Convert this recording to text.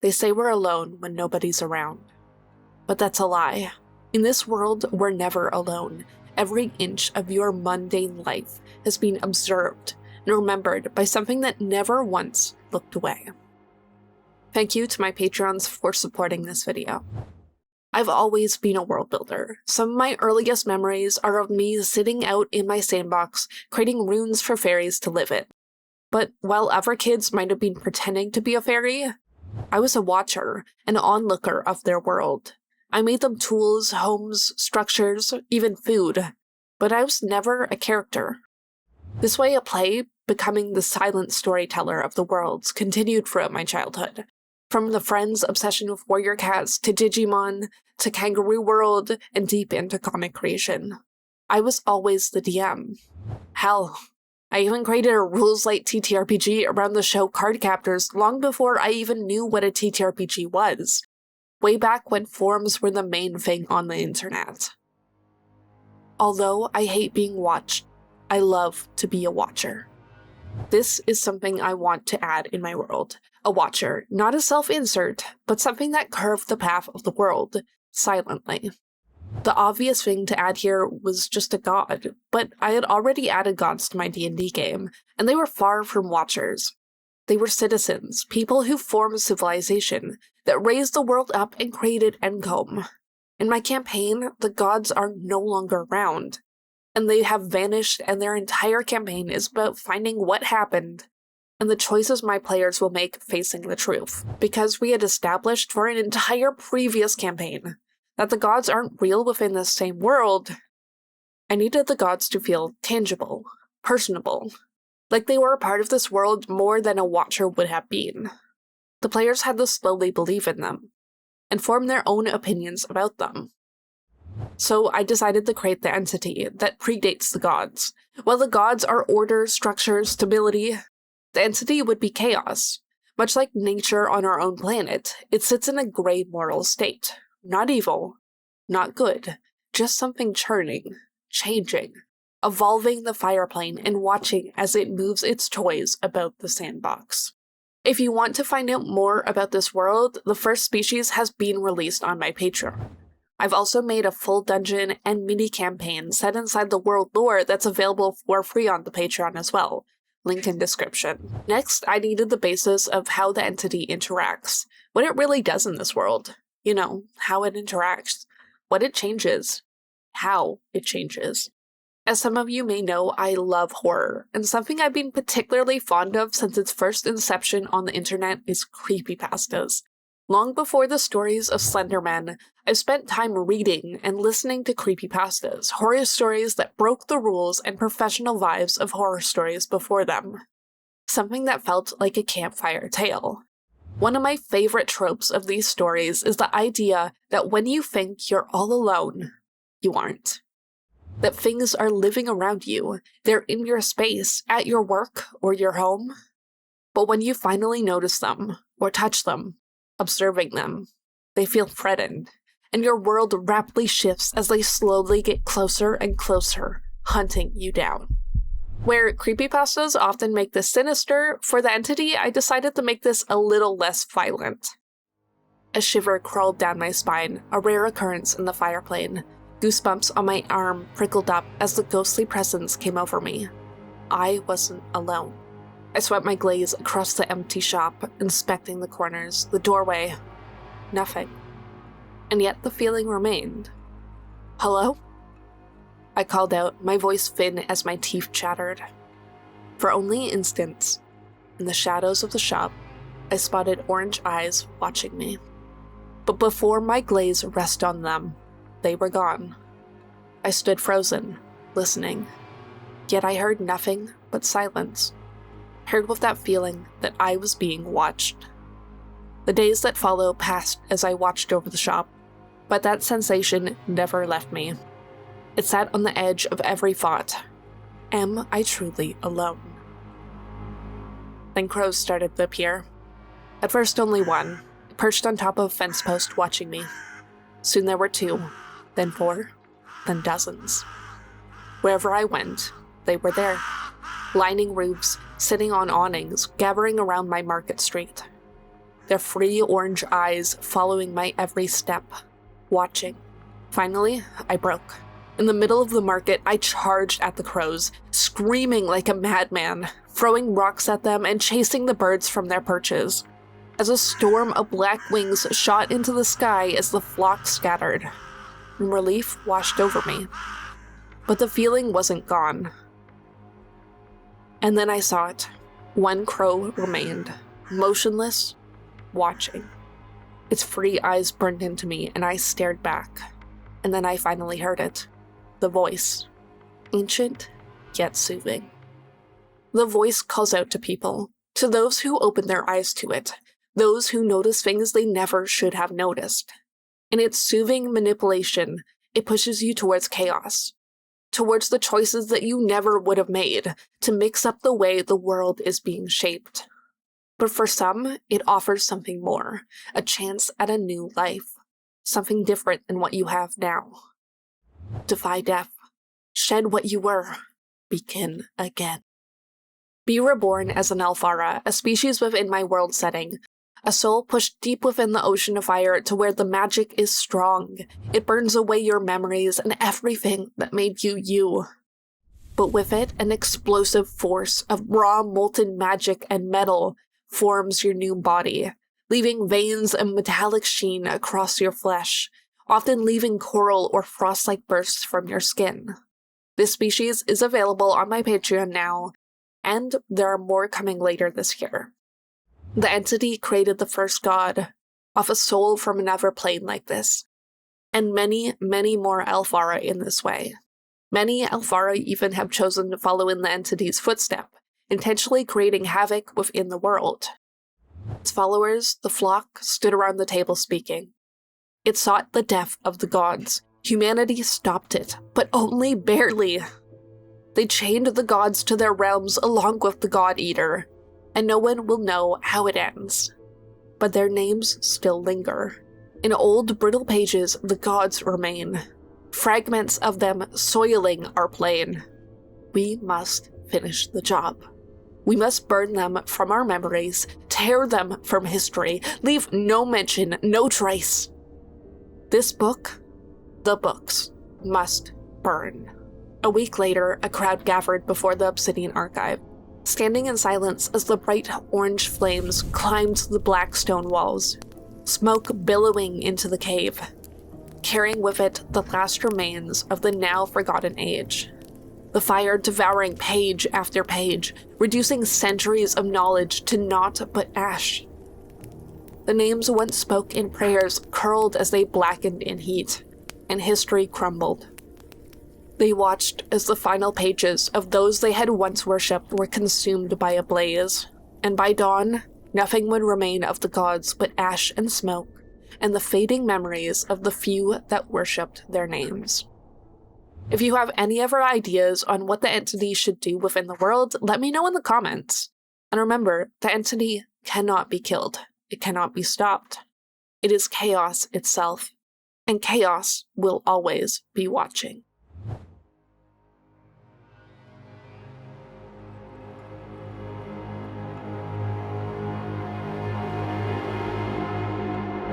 They say we're alone when nobody's around. But that's a lie. In this world, we're never alone. Every inch of your mundane life has been observed and remembered by something that never once looked away. Thank you to my Patreons for supporting this video. I've always been a world builder. Some of my earliest memories are of me sitting out in my sandbox, creating runes for fairies to live in. But while other kids might have been pretending to be a fairy, I was a watcher, an onlooker of their world. I made them tools, homes, structures, even food, but I was never a character. This way of play, becoming the silent storyteller of the worlds, continued throughout my childhood. From the Friends' obsession with warrior cats, to Digimon, to Kangaroo World, and deep into comic creation. I was always the DM. Hell, I even created a rules-light TTRPG around the show Cardcaptors long before I even knew what a TTRPG was. Way back when forums were the main thing on the internet. Although I hate being watched, I love to be a watcher. This is something I want to add in my world. A watcher, not a self-insert, but something that carved the path of the world, silently. The obvious thing to add here was just a god, but I had already added gods to my D&D game, and they were far from watchers. They were citizens, people who formed civilization, that raised the world up and created Encombe. In my campaign, the gods are no longer around, and they have vanished, and their entire campaign is about finding what happened and the choices my players will make facing the truth, because we had established for an entire previous campaign that the gods aren't real within the same world. I needed the gods to feel tangible, personable, like they were a part of this world more than a watcher would have been. The players had to slowly believe in them, and form their own opinions about them. So I decided to create the entity that predates the gods. While the gods are order, structure, stability, the entity would be chaos. Much like nature on our own planet, it sits in a gray moral state. Not evil, not good, just something churning, changing, evolving the fireplane and watching as it moves its toys about the sandbox. If you want to find out more about this world, the first species has been released on my Patreon. I've also made a full dungeon and mini-campaign set inside the world lore that's available for free on the Patreon as well. Link in description. Next, I needed the basis of how the entity interacts, what it really does in this world. You know, how it interacts, what it changes, how it changes. As some of you may know, I love horror, and something I've been particularly fond of since its first inception on the internet is creepypastas. Long before the stories of Slender Man, I've spent time reading and listening to creepypastas, horror stories that broke the rules and professional vibes of horror stories before them. Something that felt like a campfire tale. One of my favorite tropes of these stories is the idea that when you think you're all alone, you aren't. That things are living around you, they're in your space, at your work, or your home. But when you finally notice them, or touch them, observing them, they feel threatened, and your world rapidly shifts as they slowly get closer and closer, hunting you down. Where creepypastas often make this sinister, for the entity I decided to make this a little less violent. A shiver crawled down my spine, a rare occurrence in the fireplane. Goosebumps on my arm prickled up as the ghostly presence came over me. I wasn't alone. I swept my gaze across the empty shop, inspecting the corners, the doorway. Nothing. And yet the feeling remained. Hello? I called out, my voice thin as my teeth chattered. For only instants, in the shadows of the shop, I spotted orange eyes watching me. But before my gaze rested on them, they were gone. I stood frozen, listening. Yet I heard nothing but silence. Heard with that feeling that I was being watched. The days that followed passed as I watched over the shop, but that sensation never left me. It sat on the edge of every thought. Am I truly alone? Then crows started to appear. At first only one, perched on top of a fence post watching me. Soon there were two, then four, then dozens. Wherever I went, they were there. Lining roofs, sitting on awnings, gathering around my market street. their free orange eyes following my every step, watching. Finally, I broke. In the middle of the market, I charged at the crows, screaming like a madman, throwing rocks at them and chasing the birds from their perches. As a storm of black wings shot into the sky as the flock scattered, and relief washed over me. But the feeling wasn't gone. And then I saw it. One crow remained, motionless, watching. Its free eyes burned into me, and I stared back. And then I finally heard it. The voice. Ancient, yet soothing. The voice calls out to people, to those who open their eyes to it, those who notice things they never should have noticed. In its soothing manipulation, it pushes you towards chaos, towards the choices that you never would have made, to mix up the way the world is being shaped. But for some, it offers something more, a chance at a new life, something different than what you have now. Defy death, shed what you were, begin again. Be reborn as an Alara, a species within my world setting, a soul pushed deep within the ocean of fire to where the magic is strong. It burns away your memories and everything that made you you. But with it, an explosive force of raw molten magic and metal forms your new body, leaving veins and metallic sheen across your flesh, often leaving coral or frost-like bursts from your skin. This species is available on my Patreon now, and there are more coming later this year. The entity created the first god, off a soul from another plane like this, and many, many more Alfara in this way. Many Alfara even have chosen to follow in the entity's footstep, intentionally creating havoc within the world. Its followers, the flock, stood around the table speaking. It sought the death of the gods. Humanity stopped it, but only barely. They chained the gods to their realms along with the God Eater, and no one will know how it ends. But their names still linger. In old, brittle pages, the gods remain, fragments of them soiling our plane. We must finish the job. We must burn them from our memories, tear them from history, leave no mention, no trace. This book, the books, must burn. A week later, a crowd gathered before the Obsidian Archive, standing in silence as the bright orange flames climbed the black stone walls, smoke billowing into the cave, carrying with it the last remains of the now forgotten age. The fire devouring page after page, reducing centuries of knowledge to naught but ash. The names once spoke in prayers curled as they blackened in heat, and history crumbled. They watched as the final pages of those they had once worshipped were consumed by a blaze, and by dawn, nothing would remain of the gods but ash and smoke, and the fading memories of the few that worshipped their names. If you have any other ideas on what the entity should do within the world, let me know in the comments. And remember, the entity cannot be killed. It cannot be stopped. It is chaos itself, and chaos will always be watching.